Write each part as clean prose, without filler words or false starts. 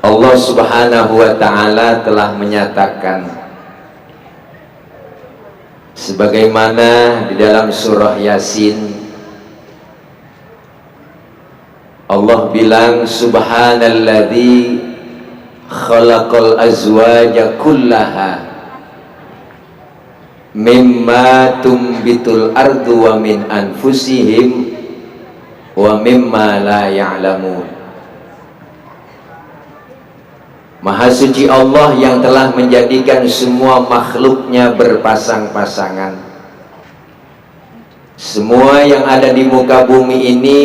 Allah Subhanahu wa ta'ala telah menyatakan sebagaimana di dalam surah Yasin Allah bilang subhanalladzi khalaqal azwaja kullaha mimma tumbitul ardu wa min anfusihim wa mimma la ya'lamun. Maha suci Allah yang telah menjadikan semua makhluknya berpasang-pasangan. Semua yang ada di muka bumi ini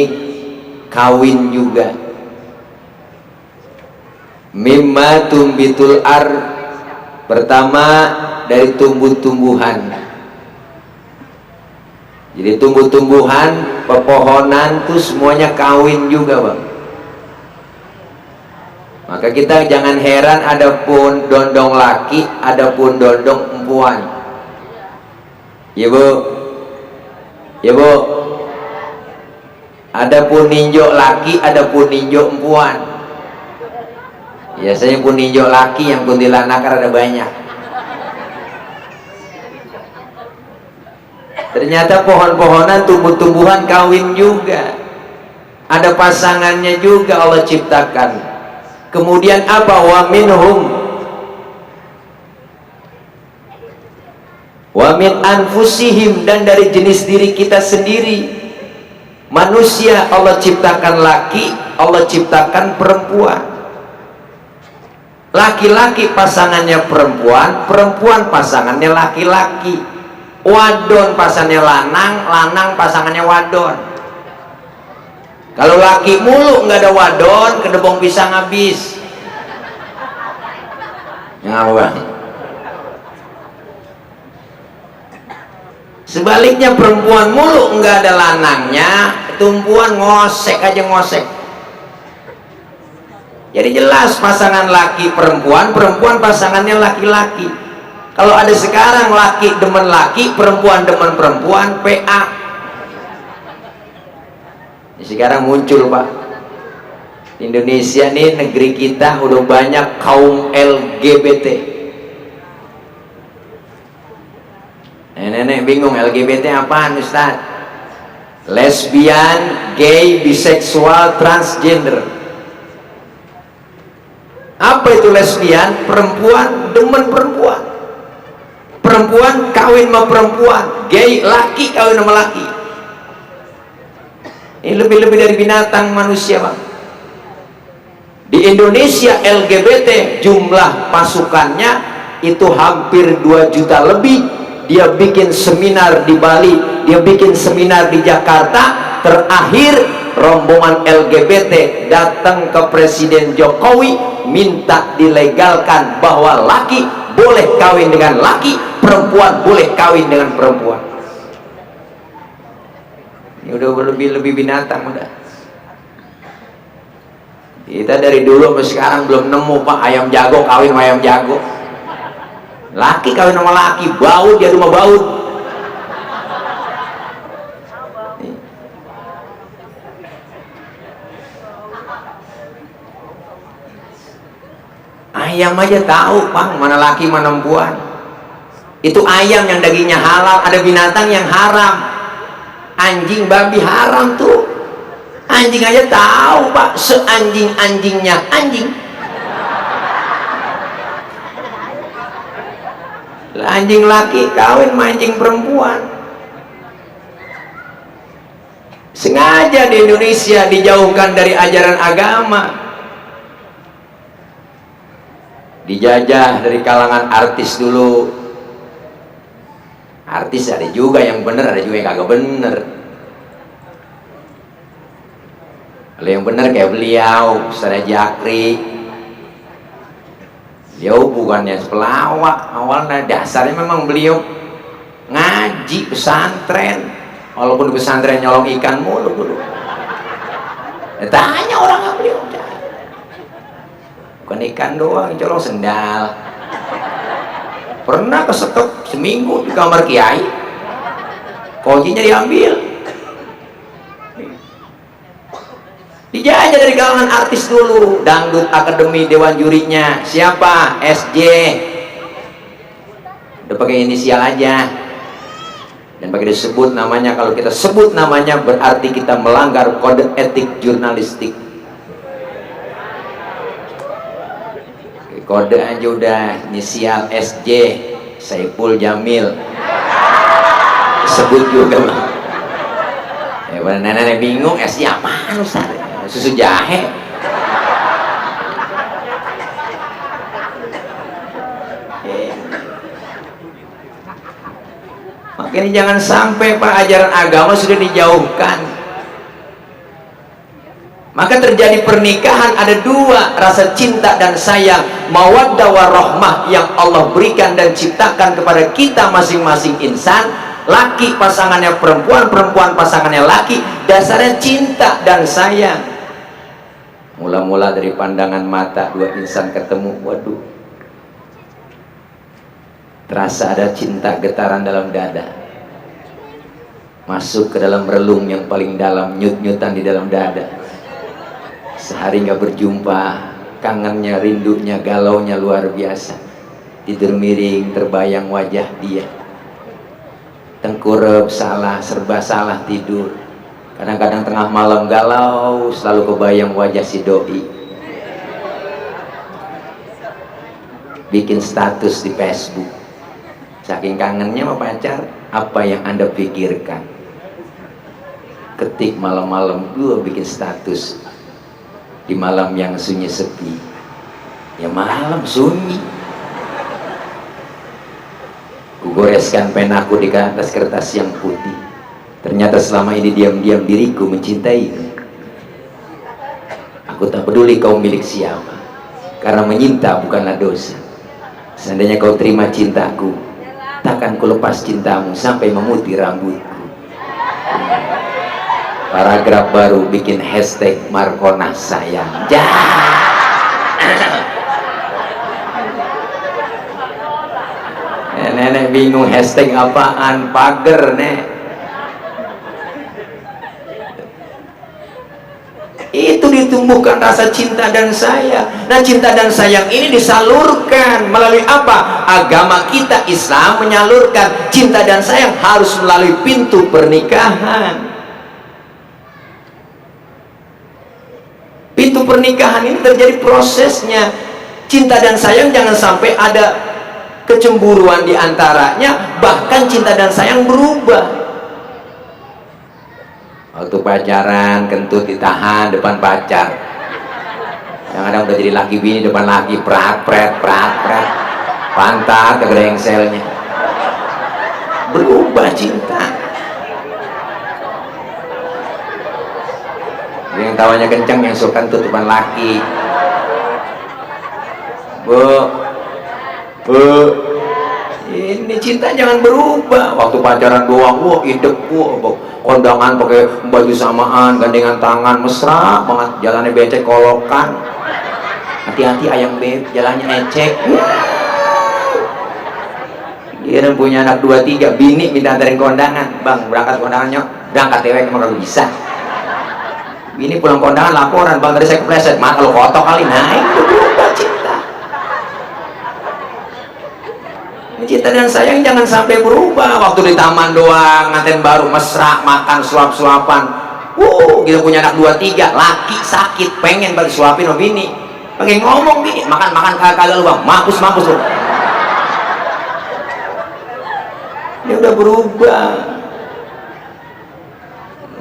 kawin juga. Mimma tumbitul ar, pertama dari tumbuh-tumbuhan. Jadi tumbuh-tumbuhan, pepohonan tuh semuanya kawin juga, Bang. Maka kita jangan heran adapun dondong laki, adapun dondong perempuan. Ya Bu, ya Bu. Adapun ninjo laki, adapun ninjo perempuan. Biasanya pun ninjo laki, yang kuntilanak ada banyak. Ternyata pohon-pohonan, tumbuh-tumbuhan kawin juga. Ada pasangannya juga Allah ciptakan. Kemudian apa? Wa minhum wa min anfusihim, dan dari jenis diri kita sendiri. Manusia Allah ciptakan laki, Allah ciptakan perempuan. Laki-laki pasangannya perempuan, perempuan pasangannya laki-laki. Wadon pasangannya lanang, lanang pasangannya wadon. Kalau laki mulu nggak ada wadon, kedebong pisang habis. Ngawang. Sebaliknya perempuan mulu nggak ada lanangnya, tumpuan ngosek aja ngosek. Jadi jelas pasangan laki perempuan, perempuan pasangannya laki-laki. Kalau ada sekarang laki demen laki, perempuan demen perempuan, PA. Sekarang muncul, Pak, Indonesia nih, negeri kita udah banyak kaum LGBT. Nenek bingung LGBT apaan, Ustaz? Lesbian, gay, biseksual, transgender. Apa itu lesbian? Perempuan demen perempuan, perempuan kawin sama perempuan, gay laki kawin sama laki. Ini lebih-lebih dari binatang manusia, Bang. Di Indonesia LGBT jumlah pasukannya itu hampir 2 juta lebih. Dia bikin seminar di Bali, dia bikin seminar di Jakarta. Terakhir rombongan LGBT datang ke Presiden Jokowi minta dilegalkan bahwa laki boleh kawin dengan laki, perempuan boleh kawin dengan perempuan. Ini udah lebih binatang udah. Kita dari dulu sampai sekarang belum nemu, Pak, ayam jago kawin sama ayam jago. Laki kawin sama laki, baut dia rumah baut. Ayam aja tahu, Pak, mana laki mana perempuan. Itu ayam yang dagingnya halal, ada binatang yang haram. Anjing, babi haram tuh. Anjing aja tahu, Pak, seanjing-anjingnya anjing. Anjing laki kawin sama anjing perempuan. Sengaja di Indonesia dijauhkan dari ajaran agama. Dijajah dari kalangan artis dulu. Artis ada juga yang bener, ada juga yang kagak bener. Kalau yang bener kayak beliau, Ustaz Jakri. Beliau bukannya pelawak, awalnya dasarnya memang beliau ngaji pesantren. Walaupun di pesantren nyolong ikan mulu dulu. Tanya orang nggak, beliau bukan ikan doang, nyolong sendal. Pernah kesekep seminggu di kamar kiai, kuncinya diambil. Dijajah dari kalangan artis dulu, Dangdut Akademi, dewan jurinya siapa? SJ. Udah pakai inisial aja dan pakai disebut namanya. Kalau kita sebut namanya berarti kita melanggar kode etik jurnalistik. Kode aja udah inisial SJ, Saiful Jamil, sebut juga mah. Ya nenek bingung, SJ apaan Ustaz? Susu jahe. Makanya jangan sampai Pak ajaran agama sudah dijauhkan. Maka terjadi pernikahan ada dua, rasa cinta dan sayang, mawaddah warahmah yang Allah berikan dan ciptakan kepada kita masing-masing insan. Laki pasangannya perempuan, perempuan pasangannya laki, dasarnya cinta dan sayang. Mula-mula dari pandangan mata dua insan ketemu, waduh, terasa ada cinta getaran dalam dada, masuk ke dalam relung yang paling dalam, nyut-nyutan di dalam dada. Sehari nggak berjumpa, kangennya, rindunya, galaunya luar biasa. Tidur miring, terbayang wajah dia. Tengkurap salah, serba salah tidur. Kadang-kadang tengah malam galau, selalu kebayang wajah si doi. Bikin status di Facebook. Saking kangennya sama pacar, apa yang Anda pikirkan? Ketik malam-malam, gue bikin status. Di malam yang sunyi sepi, ya malam sunyi, ku goreskan penaku di atas kertas yang putih. Ternyata selama ini diam-diam diriku mencintai. Aku tak peduli kau milik siapa, karena menyinta bukanlah dosa. Seandainya kau terima cintaku, takkan ku lepas cintamu sampai memutih rambutku. Paragraf baru bikin hashtag Markona sayang. Nenek bingung hashtag apaan, pager nek. Itu ditumbuhkan rasa cinta dan sayang. Nah, cinta dan sayang ini disalurkan melalui apa? Agama kita Islam menyalurkan cinta dan sayang harus melalui pintu pernikahan. Pintu pernikahan ini terjadi prosesnya. Cinta dan sayang jangan sampai ada kecemburuan di antaranya, bahkan cinta dan sayang berubah. Waktu pacaran kentut ditahan depan pacar, kadang-kadang udah jadi laki bini depan laki, prat pantat ke grengselnya, berubah cinta. Yang tawanya kencang, yang suka tuh depan laki. Bu, ini cinta jangan berubah. Waktu pacaran doang, wah idep, kondangan pakai baju samaan, gandengan tangan, mesra banget. Jalannya becek kolokan. Hati-hati ayam beb, jalannya ecek. Dia punya anak 2-3, bini minta anterin kondangan. Bang, berangkat kondangannya, berangkat tewek emang gak bisa. Ini pulang kondangan laporan, bang tadi saya kepleset, mah kalau kotor kali. Nah itu berubah cinta. Cinta dan sayang jangan sampai berubah. Waktu di taman doang, nganten baru mesra, makan suap-suapan. Kita punya anak 2-3, laki sakit, pengen balik suapin sama bini. Pengen ngomong bini, makan kagak lu bang, mampus lu. Ini udah berubah.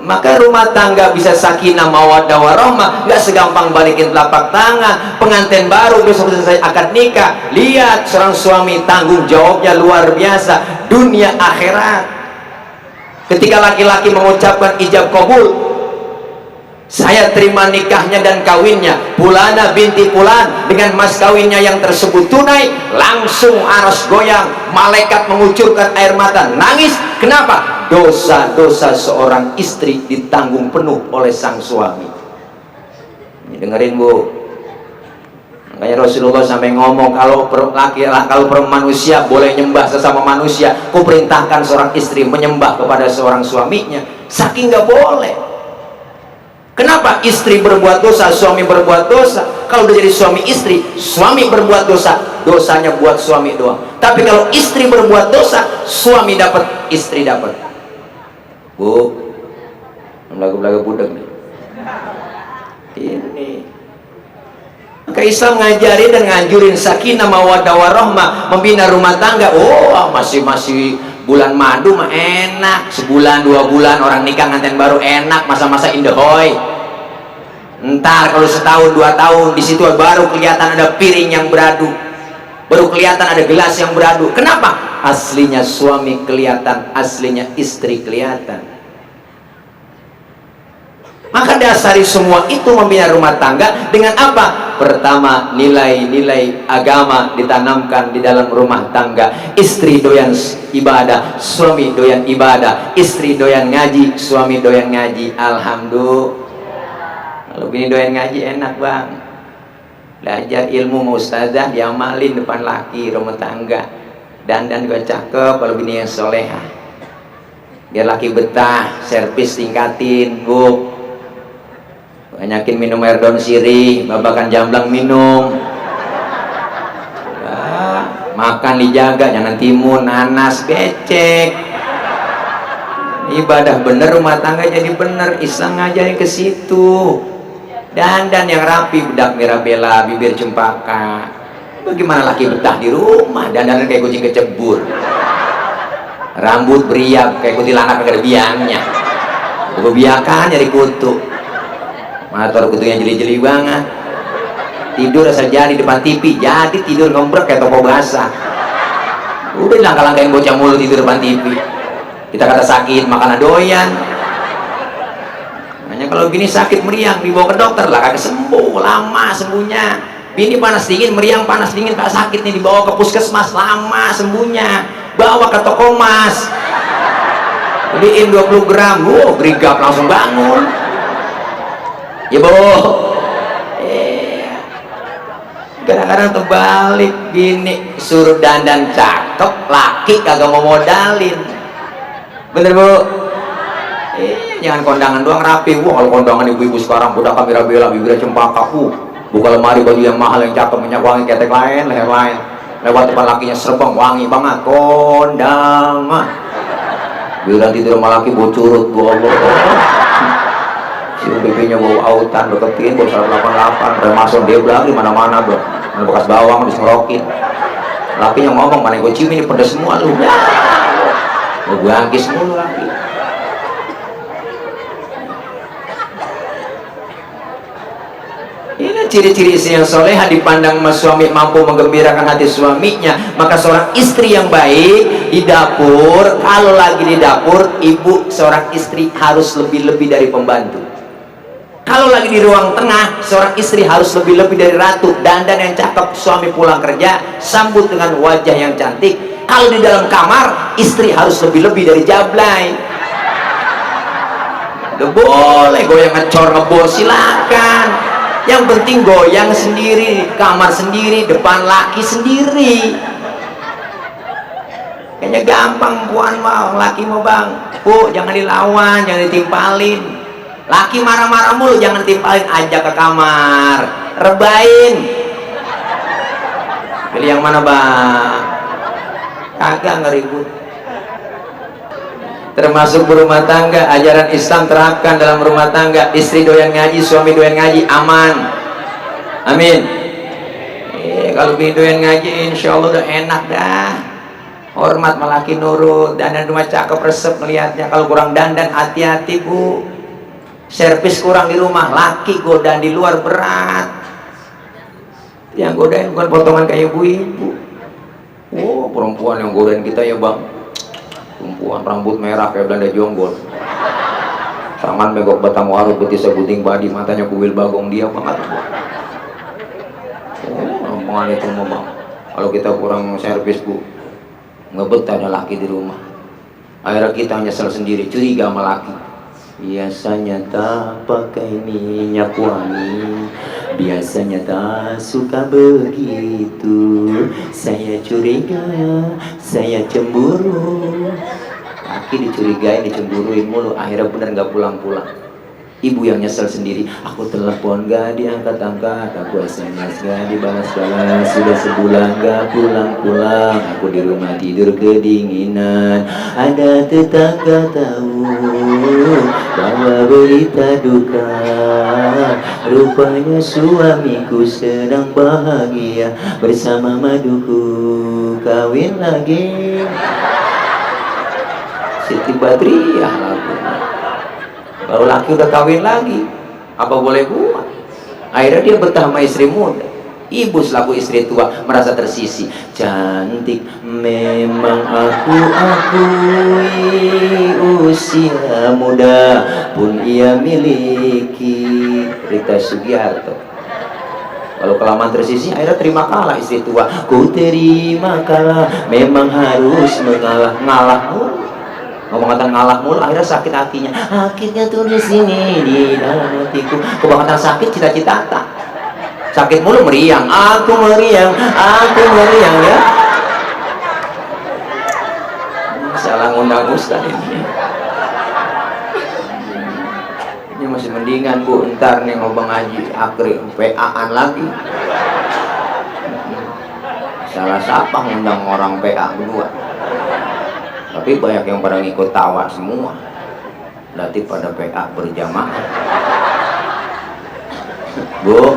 Maka rumah tangga bisa sakinah mawaddah warahmah, nggak segampang balikin telapak tangan. Pengantin baru besok selesai akad nikah, lihat seorang suami tanggung jawabnya luar biasa, dunia akhirat. Ketika laki-laki mengucapkan ijab kabul, saya terima nikahnya dan kawinnya Pulana binti Pulan, dengan mas kawinnya yang tersebut tunai, langsung aras goyang, malaikat mengucurkan air mata, nangis. Kenapa? Dosa-dosa seorang istri ditanggung penuh oleh sang suami. Ini dengerin bu, makanya Rasulullah sampai ngomong, kalau manusia boleh nyembah sesama manusia, ku perintahkan seorang istri menyembah kepada seorang suaminya. Saking nggak boleh. Kenapa istri berbuat dosa, suami berbuat dosa? Kalau udah jadi suami istri, suami berbuat dosa, dosanya buat suami doang. Tapi kalau istri berbuat dosa, suami dapat, istri dapat. Bu, lagu-lagu budak nih. Ini. Maka Islam ngajarin dan nganjurin sakinah mawaddah warahmah, membina rumah tangga. Oh, masih bulan madu mah enak, sebulan 2 bulan orang nikah nganten baru enak, masa-masa indahoy. Ntar kalau setahun 2 tahun di situ baru kelihatan ada piring yang beradu, baru kelihatan ada gelas yang beradu. Kenapa? Aslinya suami kelihatan, aslinya istri kelihatan. Maka dasari semua itu membina rumah tangga dengan apa? Pertama, nilai-nilai agama ditanamkan di dalam rumah tangga. Istri doyan ibadah, suami doyan ibadah. Istri doyan ngaji, suami doyan ngaji. Alhamdulillah. Kalau bini doyan ngaji enak bang. Belajar ilmu ustazah diamalin depan laki rumah tangga. Dandan juga cakep kalau bini yang solehah. Biar laki betah, servis tingkatin, bu. Banyakin minum air daun sirih, babakan jamblang minum. Makan dijaga, jangan timun, nanas, becek. Ibadah bener, rumah tangga jadi bener. Islam ngajarin ke situ. Dandan yang rapi, bedak mirabella, bibir cempaka. Bagaimana laki betah di rumah? Dandan kayak kucing kecebur. Rambut beriak kayak kuntilanak kagak ada biangnya. Kebiakan jadi kutu. Motor kutunya jeli-jeli banget. Tidur asal jadi depan TV, jadi tidur ngombrek kayak toko basah. Udah langkah-langkahin bocah mulu tidur depan TV. Kita kata sakit, makan doyan. Makanya kalau bini sakit meriang dibawa ke dokter lah, kagak sembuh, lama sembuhnya. Bini panas dingin, meriang panas dingin, kagak sakit nih, dibawa ke puskesmas, lama sembuhnya. Bawa ke toko emas, beliin 20 gram, berigap langsung bangun. Ya bu, kadang-kadang terbalik, bini suruh dandan cakep, laki kagak mau modalin. Bener bu? Jangan kondangan doang rapi. Wah kalau kondangan ibu-ibu sekarang udah mirabella, bibirnya cempaka, buka lemari baju yang mahal yang cakep, minyak wangi ketek lain, leher lain. Lewat depan lakinya serbang wangi banget, kondangan. Bilang tidur sama laki bau curut, bu Allah. Si BB-nya bau autan, deketin, bau 188, Remason dia bilang di mana-mana bro, mana bekas bawang habis ngerokin. Lakinya ngomong, mana gue cium ini pedes semua lu. Gue bangkis mulu laki. Ini ciri-ciri istri yang soleha dipandang mas suami mampu menggembirakan hati suaminya. Maka seorang istri yang baik di dapur, kalau lagi di dapur, ibu seorang istri harus lebih-lebih dari pembantu. Kalau lagi di ruang tengah, seorang istri harus lebih-lebih dari ratu. Dandan yang cakep, suami pulang kerja sambut dengan wajah yang cantik. Kalau di dalam kamar, istri harus lebih-lebih dari jablay. Udah boleh goyang ngecor ngebor silakan. Yang penting goyang sendiri, kamar sendiri, depan laki sendiri. Kayaknya gampang puan mau, laki mau bang. Bu, jangan dilawan, jangan ditimpalin. Laki marah-marah mulu, jangan timpalin, ajak ke kamar, rebain. Pilih yang mana bang? Kagak ngeribut. Termasuk berumah tangga, ajaran Islam terapkan dalam rumah tangga. Istri doyan ngaji, suami doyan ngaji, aman. Amin. Kalau bini doyan ngaji, insya Allah udah enak dah. Hormat melaki nurut, dandan rumah cakep resep melihatnya. Kalau kurang dandan, hati-hati bu. Servis kurang di rumah, laki godain di luar berat. Yang godain bukan potongan kayak ibu-ibu. Oh, perempuan yang godain kita ya bang. Perempuan rambut merah kayak Belanda jonggol. Tangan megok batang warut, betisnya puting padi, matanya kuil bagong dia banget. Oh, perempuan itu mah bang. Kalau kita kurang servis bu, ngebetahnya laki di rumah. Akhirnya kita nyesel sendiri, curiga sama laki. Biasanya tak pakai minyak wangi, biasanya tak suka begitu. Saya curiga, saya cemburu. Laki dicurigain, dicemburuin mulu, akhirnya bener gak pulang-pulang. Ibu yang nyesel sendiri, aku telepon gak diangkat-angkat, aku SMS gak dibalas-balas, sudah sebulan gak pulang-pulang, aku di rumah tidur kedinginan. Ada tetangga tahu bahwa berita duka, rupanya suamiku sedang bahagia bersama maduku, kawin lagi. Siti Badriah lagunya. Baru laki udah kawin lagi, apa boleh buat? Akhirnya dia betah sama istri muda. Ibu selaku istri tua merasa tersisi. Cantik memang aku akui, usia muda pun ia miliki. Rita Sugiarto. Kalau kelamaan tersisi, akhirnya terima kalah istri tua. Ku terima kalah, memang harus mengalah. Ngalah ngomong-ngomong ngalah mulu, akhirnya sakit hatinya. Akhirnya tulis ini di dalam hatiku. Kebangetan sakit cita-cita tak. Sakit mulu meriang, aku meriang ya. Salah ngundang Ustaz ini. Ini masih mendingan Bu, ntar nih ngobang Haji Akri PA-an lagi. Salah siapa ngundang orang PA berdua. Tapi banyak yang pada ngikut tawa semua. Berarti pada PA berjamaah. Bu,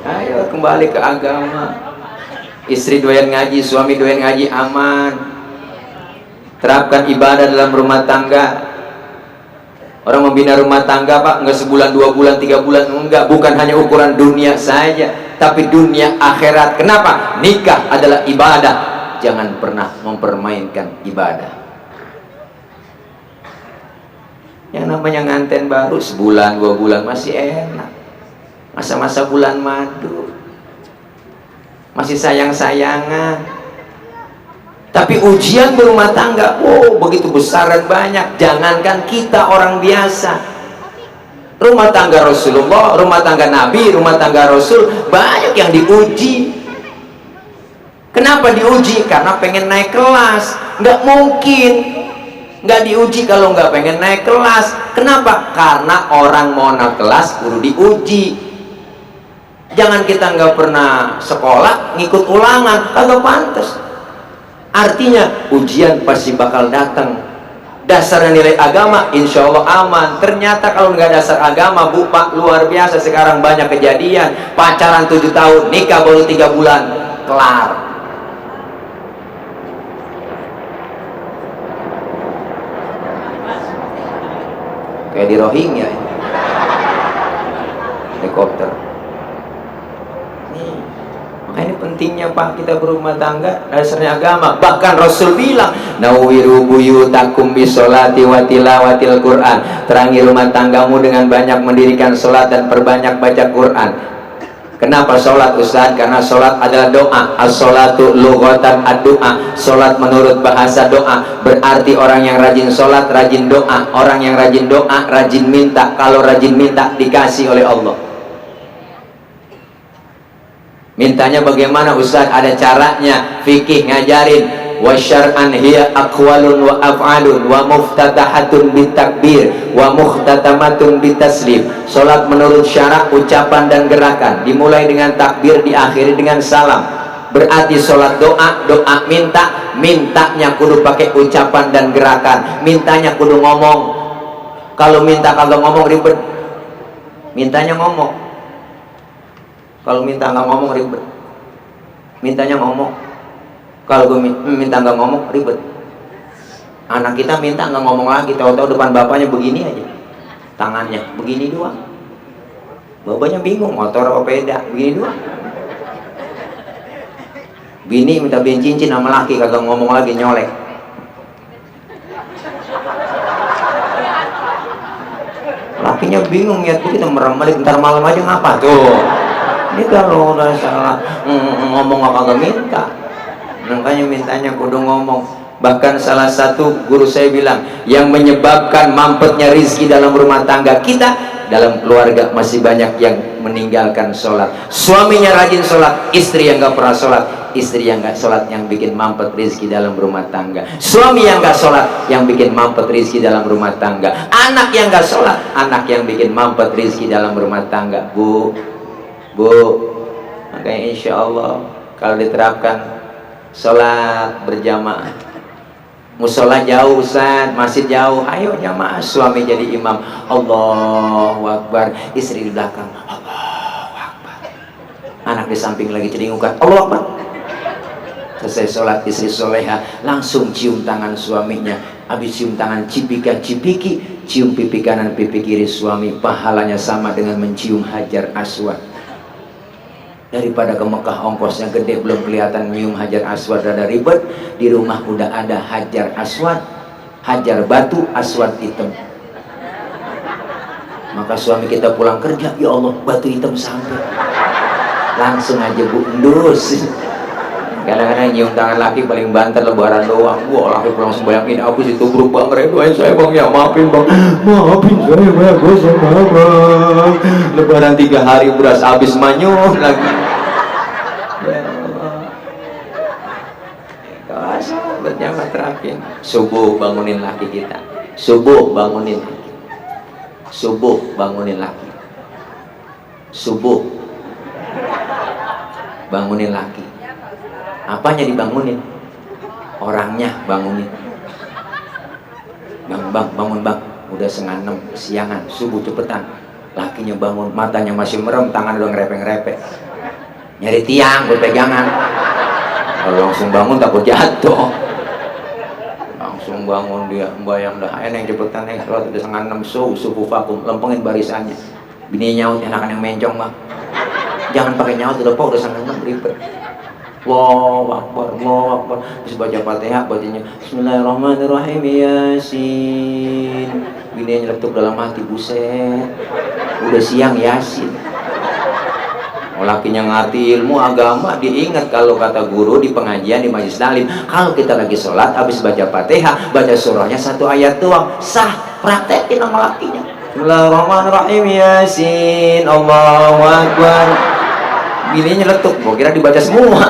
ayo kembali ke agama. Istri doyan ngaji, suami doyan ngaji, aman. Terapkan ibadah dalam rumah tangga. Orang membina rumah tangga Pak, enggak sebulan, 2 bulan, 3 bulan, enggak. Bukan hanya ukuran dunia saja, tapi dunia akhirat. Kenapa? Nikah adalah ibadah. Jangan pernah mempermainkan ibadah. Yang namanya nganten baru sebulan, 2 bulan masih enak. Masa-masa bulan madu masih sayang-sayangan. Tapi ujian berumah tangga, oh begitu besar dan banyak. Jangankan kita orang biasa, rumah tangga Rasulullah, rumah tangga Nabi, rumah tangga Rasul, banyak yang diuji. Kenapa diuji? Karena pengen naik kelas. Nggak mungkin nggak diuji kalau nggak pengen naik kelas. Kenapa? Karena orang mau naik kelas kudu diuji. Jangan kita nggak pernah sekolah ngikut ulangan, kagak pantas. Artinya ujian pasti bakal datang. Dasarnya nilai agama insya Allah aman. Ternyata kalau nggak dasar agama Bu Pak, luar biasa. Sekarang banyak kejadian pacaran 7 tahun, nikah baru 3 bulan kelar. Kayak di Rohingya, helikopter. Makanya ini pentingnya Pak, kita berumah tangga dasarnya agama. Bahkan Rasul bilang, nawiru buyutakum bisolati wa tilawatil Quran. Terangi rumah tanggamu dengan banyak mendirikan sholat dan perbanyak baca Quran. Kenapa sholat Ustaz? Karena sholat adalah doa. As-sholatu lughatan ad-doa. Sholat menurut bahasa doa. Berarti orang yang rajin sholat, rajin doa. Orang yang rajin doa, rajin minta. Kalau rajin minta, dikasih oleh Allah. Mintanya bagaimana Ustaz? Ada caranya. Fikih ngajarin. Wa syar'an hiya aqwalun wa af'alun wa muftatahatun bitakbir wa mukhtatamatun bitaslim. Salat menurut syarak, ucapan dan gerakan, dimulai dengan takbir, diakhiri dengan salam. Berarti salat doa, doa minta, mintanya kudu pakai ucapan dan gerakan. Mintanya kudu ngomong. Kalau minta kagak ngomong ribet. Mintanya ngomong. Kalau minta nggak ngomong ribet. Mintanya ngomong. Kalau gue minta nggak ngomong ribet. Anak kita minta nggak ngomong lagi, tahu-tahu depan bapaknya begini aja, tangannya begini doang. Bapaknya bingung, motor apa beda, begini doang. Bini minta beliin cincin sama laki, kagak ngomong lagi, nyolek. Lakinya bingung, lihat kita merem balik, ntar malam aja ngapa tuh. Ini kalau udah salah ngomong apa kagak minta. Makanya mintanya kudu ngomong. Bahkan salah satu guru saya bilang, yang menyebabkan mampetnya rizki dalam rumah tangga kita, dalam keluarga masih banyak yang meninggalkan sholat. Suaminya rajin sholat, istri yang gak pernah sholat. istri yang nggak sholat yang bikin mampet rezeki dalam rumah tangga, suami yang nggak sholat yang bikin mampet rezeki dalam rumah tangga, anak yang nggak sholat anak yang bikin mampet rezeki dalam rumah tangga. Bu, makanya insya Allah kalau diterapkan sholat berjamaah, musola jauh Ustaz, masjid jauh, ayo jamaah, suami jadi imam, Allahu Akbar, istri di belakang, Allahu Akbar, anak di samping lagi celingukan, Allahu Akbar. Selesai sholat, istri soleha langsung cium tangan suaminya, habis cium tangan cipika-cipiki, cium pipi kanan pipi kiri suami, pahalanya sama dengan mencium Hajar Aswad. Daripada ke Mekah ongkosnya gede belum kelihatan nyium Hajar Aswad rada ribet, di rumah udah ada Hajar Aswad, Hajar batu, Aswad hitam. Maka suami kita pulang kerja, ya Allah batu hitam sampai, langsung aja bu endus. Kadang-kadang nyium tangan laki paling banter lebaran doang. Wah laki pulang sembahyang ini aku situ buruk bang, redoain saya bang, ya maafin bang, maafin saya bang, gue sama bang. Lebaran 3 hari beras habis manyuh lagi. Ya Allah, kalau salah berjamaah terakhir subuh bangunin laki kita, subuh bangunin laki, subuh bangunin laki, subuh bangunin laki. Apanya dibangunin? Orangnya bangunin. Bang, bangun bang. Udah 5:30 siangan, subuh cepetan. Lakinya bangun, matanya masih merem, tangan udah ngerepek-ngerepek. Nyari tiang buat pegangan. Kalau langsung bangun takut jatuh. Langsung bangun dia, bayang dah. Yang cepetan nih, kalau udah 5:30 subuh vakum, lempengin barisannya. Bini nyaut, enakan yang mencong bang. Jangan pakai nyaut, udah 5:30 ribet. Allahu Akbar, Allahu Akbar. Terus baca Fatihah, bacanya Bismillahirrahmanirrahim, Yasin. Bininya nyeletuk dalam hati, buset, udah siang Yasin. Lakinya ngerti ilmu agama, diingat kalau kata guru di pengajian di majelis taklim, kalau kita lagi sholat habis baca Fatihah, baca surahnya 1 ayat doang, sah. Praktekin sama lakinya. Bismillahirrahmanirrahim, Yasin. Allahu Akbar. Bininya nyeletuk, gua kira dibaca semua.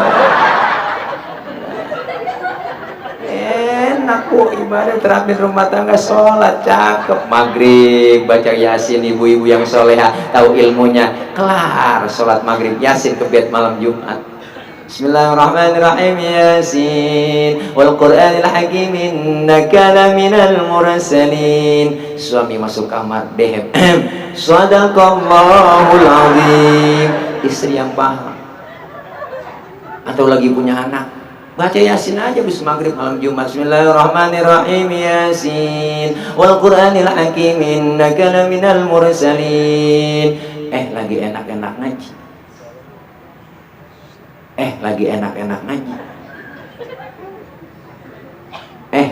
Aku ibadah terapin rumah tangga, sholat cakep, maghrib baca Yasin, ibu-ibu yang soleha tahu ilmunya, kelar sholat maghrib Yasin kebet malam Jumat. Bismillahirrahmanirrahim, Yasin wal Qur'anil hakim innaka laminal mursalin. Suami masuk kamar, dehem, sadaqallahul azim. Istri yang paham atau lagi punya anak, baca Yasin aja bis maghrib malam Jumat. Bismillahirrahmanirrahim, Yasin wal Qur'anil hakim innaka laminal mursalin. Lagi enak-enak ngaji, lagi enak-enak ngaji,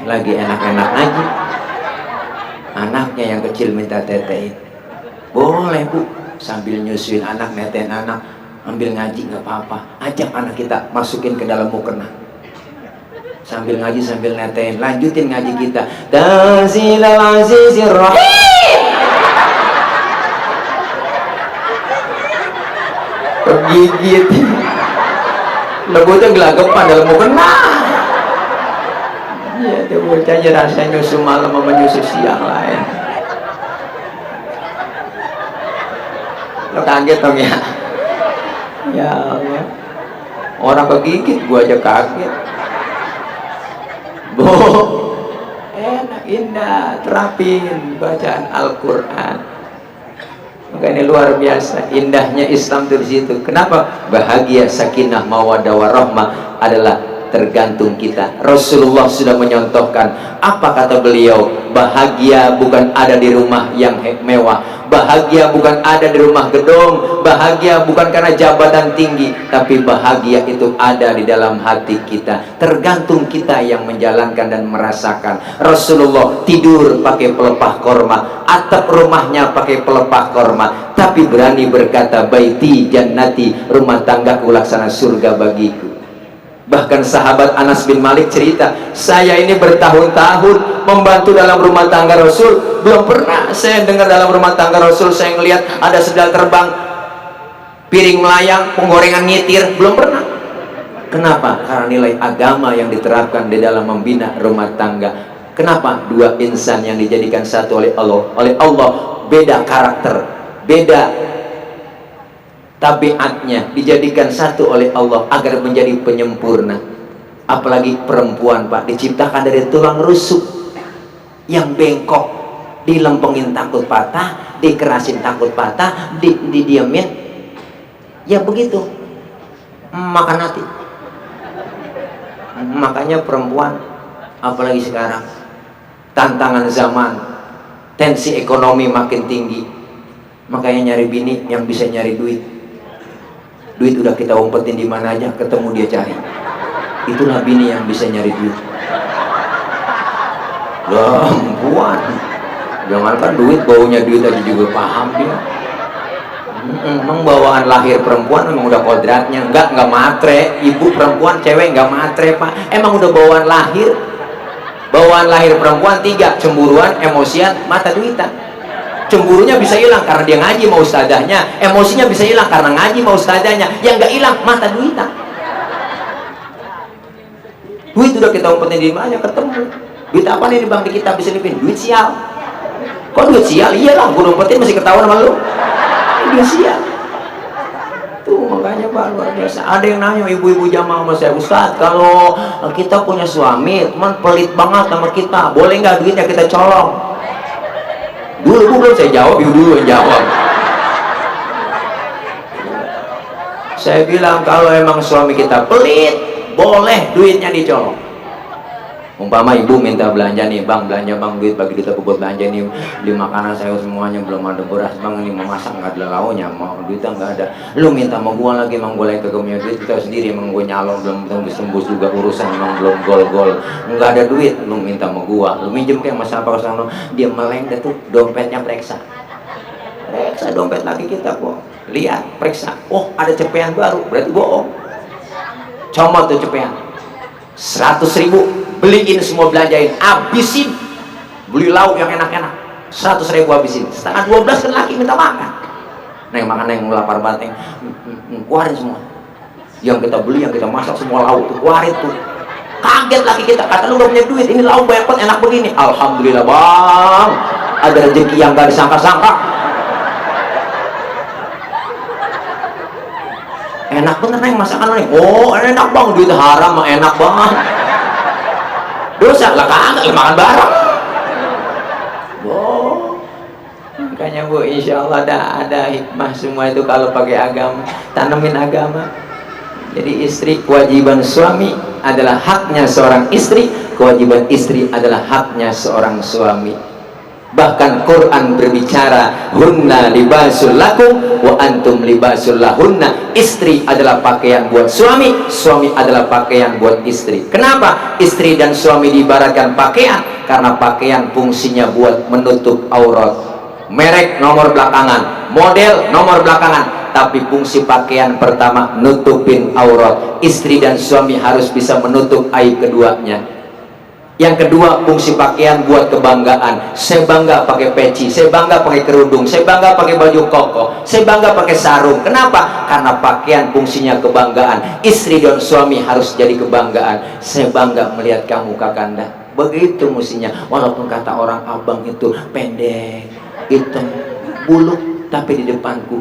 lagi enak-enak ngaji. Anaknya yang kecil minta tetein, boleh bu, sambil nyusuin anak, netein anak, ambil ngaji nggak apa-apa. Ajak anak kita masukin ke dalam mukena, sambil ngaji sambil netein, lanjutin ngaji kita. Tanzilal Azizir Rahim. Kegigit, legutnya gelagapan dalam mukena. Ya, dia bocahnya rasanya nyusu malam sama nyusu siang lain. Lo kaget dong ya? Ya Allah, orang kegigit, gua aja kaget. Bu, enak, indah, terapin bacaan Al-Quran. Maka ini luar biasa indahnya Islam di situ. Kenapa? Bahagia, sakinah, mawaddah warahmah adalah tergantung kita. Rasulullah sudah menyontohkan. Apa kata beliau? Bahagia bukan ada di rumah yang mewah, bahagia bukan ada di rumah gedung, bahagia bukan karena jabatan tinggi, tapi bahagia itu ada di dalam hati kita. Tergantung kita yang menjalankan dan merasakan. Rasulullah tidur pakai pelepah korma, atap rumahnya pakai pelepah korma, tapi berani berkata, baiti jannati, rumah tanggaku laksana surga bagiku. Bahkan sahabat Anas bin Malik cerita, saya ini bertahun-tahun membantu dalam rumah tangga Rasul, belum pernah saya dengar dalam rumah tangga Rasul saya ngelihat ada sendal terbang, piring melayang, penggorengan nyitir, belum pernah. Kenapa? Karena nilai agama yang diterapkan di dalam membina rumah tangga. Kenapa? Dua insan yang dijadikan satu oleh Allah beda karakter, beda tabiatnya, dijadikan satu oleh Allah agar menjadi penyempurna. Apalagi perempuan, Pak, diciptakan dari tulang rusuk yang bengkok, dilempengin takut patah, dikerasin takut patah, didiamin, ya begitu, makan hati. Makanya perempuan, apalagi sekarang tantangan zaman, tensi ekonomi makin tinggi, makanya nyari bini yang bisa nyari duit. Duit udah kita umpetin di mana aja, ketemu dia cari. Itulah bini yang bisa nyari duit. Perempuan, jangankan duit, baunya duit aja juga paham dia. Emang bawaan lahir perempuan memang udah kodratnya. Enggak matre. Ibu perempuan, cewek enggak matre, Pak. Emang udah bawaan lahir. Bawaan lahir perempuan 3: cemburuan, emosian, mata duitan. Cemburunya bisa hilang karena dia ngaji mau ustadzahnya, emosinya bisa hilang karena ngaji mau ustadzahnya. Yang enggak hilang mata duitan. Duit udah kita umpetin di mana ketemu. Duit apa nih di bank kita bisa lipin? Duit sial. Kok duit sial? Iyalah, gue umpetin masih ketahuan sama lu. Duit sial. Tuh makanya Pak, luar biasa. Ada yang nanya ibu-ibu jamaah sama saya, Ustadz, kalau kita punya suami teman pelit banget sama kita, boleh nggak duitnya kita colong? Dulu belum saya jawab, ibu dulu yang jawab. Saya bilang kalau emang suami kita pelit, boleh duitnya dicolong. Umpama ibu minta belanja nih, bang belanja bang, duit bagi duit aku buat belanja nih, beli makanan saya semuanya, belum ada beras bang, ini mau masak nggak ada lauknya, mau duitnya nggak ada, lu minta mau gua lagi, emang gua lagi kagak punya duit, kita sendiri emang gua nyalon belum tembus juga urusan, emang belum gol nggak ada duit, lu minta mau gua, lu minjem kayak mas apa kesana, dia meleng tuh dompetnya periksa dompet lagi kita kok, lihat periksa, oh ada cepean baru, berarti bohong, comot tuh cepean 100.000, beliin semua, belanjain, abisin, beli lauk yang enak-enak 100.000 habisin, setengah 12 kan laki minta makan, neng makan neng lapar banget, keluarin semua yang kita beli, yang kita masak, semua lauk tuh keluarin tuh. Kaget laki kita, kata lu udah punya duit, ini lauk banyak banget, enak begini. Alhamdulillah bang, ada rezeki yang gak disangka-sangka. Enak bener neng masakan neng, oh enak bang, duit haram mah enak banget. Dosa lah kagak, makan bareng. Oh, makanya Bu, insya Allah ada hikmah semua itu kalau pakai agama, tanemin agama. Jadi istri, kewajiban suami adalah haknya seorang istri, kewajiban istri adalah haknya seorang suami. Bahkan Quran berbicara, hunna libasul lakum wa antum libasul lahunna. Istri adalah pakaian buat suami, suami adalah pakaian buat istri. Kenapa istri dan suami diibaratkan pakaian? Karena pakaian fungsinya buat menutup aurat. Merek nomor belakangan, model nomor belakangan, tapi fungsi pakaian pertama nutupin aurat. Istri dan suami harus bisa menutup aib keduanya. Yang kedua, fungsi pakaian buat kebanggaan. Saya bangga pakai peci, saya bangga pakai kerudung, saya bangga pakai baju koko, saya bangga pakai sarung. Kenapa? Karena pakaian fungsinya kebanggaan. Istri dan suami harus jadi kebanggaan. Saya bangga melihat kamu Kakanda. Begitu mestinya. Walaupun kata orang abang itu pendek, hitam, buluk, tapi di depanku,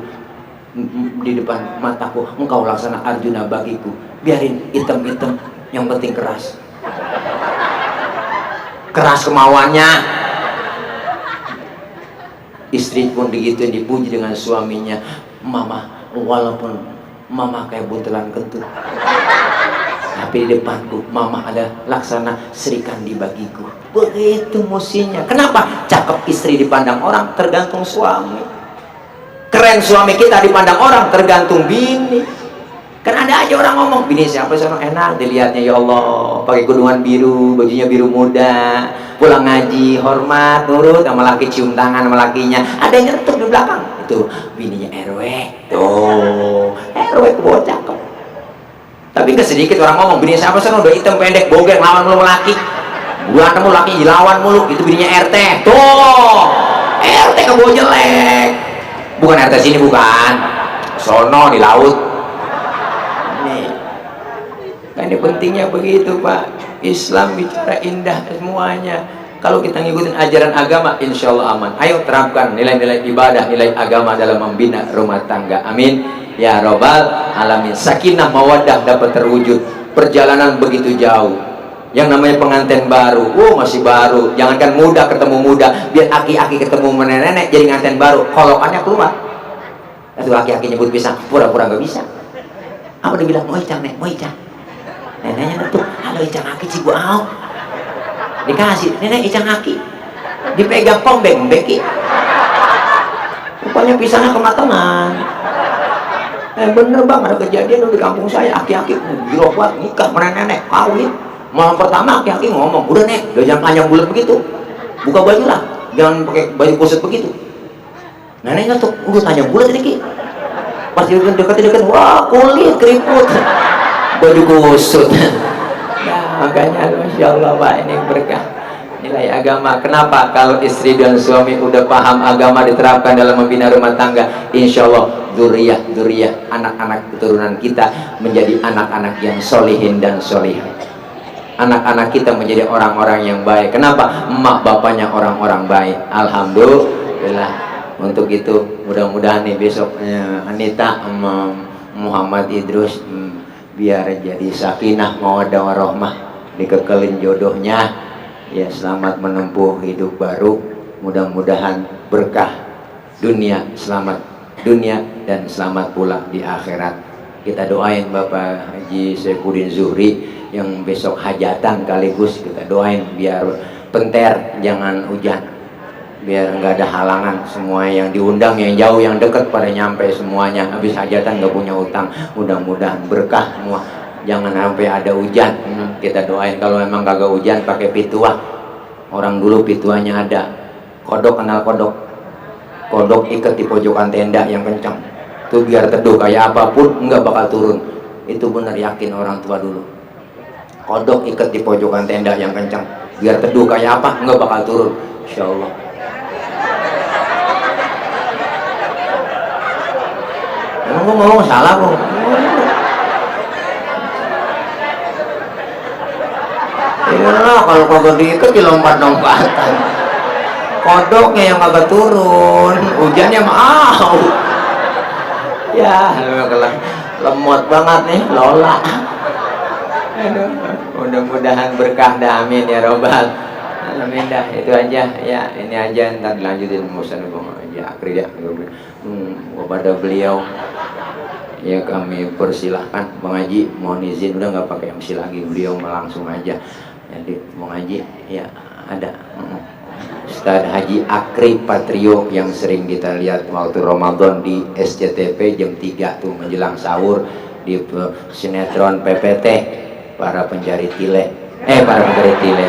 di depan mataku, engkau laksana Arjuna bagiku. Biarin hitam-hitam, yang penting keras. Keras kemauannya. Istri pun begitu dipuji dengan suaminya. Mama, walaupun mama kayak buntelan kentut, tapi di depanku mama ada laksana Sri Kandi bagiku. Begitu mestinya. Kenapa? Cakep istri dipandang orang tergantung suami, keren suami kita dipandang orang tergantung bini. Kan ada aja orang ngomong, bini siapa seorang enak dilihatnya, ya Allah, pakai kudungan biru, bajunya biru muda, pulang ngaji, hormat, nurut sama laki, cium tangan sama lakinya. Ada yang nyetuk di belakang, itu bininya RW. Tuh, RW ke bawah cakep. Tapi gak sedikit orang ngomong, bini siapa seorang udah hitam pendek, bogeng, lawan mulu laki. Buat kamu laki dilawan mulu, itu bininya RT. Tuh, RT ke bawah jelek. Bukan RT sini, bukan. Sono di laut. Kan ini pentingnya begitu Pak. Islam bicara indah semuanya. Kalau kita ngikutin ajaran agama, insya Allah aman. Ayo terapkan nilai-nilai ibadah, nilai agama dalam membina rumah tangga. Amin ya robbal alamin. Sakinah mawaddah dapat terwujud. Perjalanan begitu jauh. Yang namanya pengantin baru, masih baru. Jangankan muda ketemu muda, biar aki-aki ketemu nenek-nenek jadi pengantin baru. Kolokannya keluar. Itu aki-aki nyebut pisang, pura-pura nggak bisa. Apa dia bilang? Mau icang nek, mau icang. Neneknya nutup, halo icang aki cibu au. Dikasih, nenek icang aki. Dipegang pombeng, beki. Rupanya pisangnya kematangan. Bener bang, ada kejadian di kampung saya, aki-aki girobat nikah sama nenek, kawin. Malam pertama aki-aki ngomong, udah nek, udah jangan panjang bulat begitu. Buka baju lah, jangan pakai baju kusut begitu. Neneknya tuh, udah panjang bulat ini ki. Pas dekat-dekat, wah kulit keriput. Baju kusut. Nah, makanya Masya Allah Pak, ini berkah nilai agama. Kenapa? Kalau istri dan suami udah paham agama diterapkan dalam membina rumah tangga, insya Allah dzurriyyah, anak-anak keturunan kita menjadi anak-anak yang solihin dan solihah. Anak-anak kita menjadi orang-orang yang baik. Kenapa? Emak bapaknya orang-orang baik. Alhamdulillah. Untuk itu mudah-mudahan nih besok Anita Muhammad Idrus biar jadi sakinah mawaddah warahmah, dikekelin jodohnya ya, selamat menempuh hidup baru, mudah-mudahan berkah dunia, selamat dunia dan selamat pula di akhirat. Kita doain Bapak Haji Saifuddin Zuhri yang besok hajatan, kaligus kita doain biar penter, jangan hujan, biar nggak ada halangan, semua yang diundang, yang jauh, yang dekat pada nyampe semuanya. Habis hajatan nggak punya utang, mudah-mudahan berkah semua, jangan sampai ada hujan. Kita doain. Kalau memang kagak hujan pakai pituah, orang dulu pituahnya ada. Kodok, kenal kodok? Kodok ikat di pojokan tenda yang kencang tuh, biar teduh kayak apapun nggak bakal turun. Itu benar, yakin orang tua dulu. Kodok ikat di pojokan tenda yang kencang, biar teduh kayak apa nggak bakal turun, insya Allah. Emang gue ngomong salah kok? Iyalah, kalau kagak diikat dilompat-lompatan. Kodoknya yang kagak turun, hujannya mau. Ya, lemot banget nih Lola. Aduh, mudah-mudahan berkah dah, amin ya robbal alamin. Dah itu aja ya, ini aja, ntar dilanjutin musan ya akhir ya. Kepada beliau ya kami persilahkan Bang Haji, mohon izin, udah nggak pakai MC lagi, beliau langsung aja. Jadi mau ngaji ya ada Ustadz Haji Akri Patrio yang sering kita lihat waktu Ramadan di SCTV jam 3 tuh menjelang sahur di sinetron PPT, para pencari tile,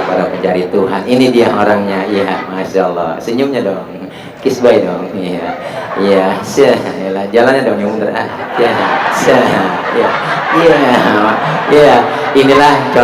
para pencari Tuhan. Ini dia orangnya, ya Masya Allah, senyumnya dong, kiss bye dong, iya, iya, jalannya dong yang muter, ya, iya, iya, inilah contoh.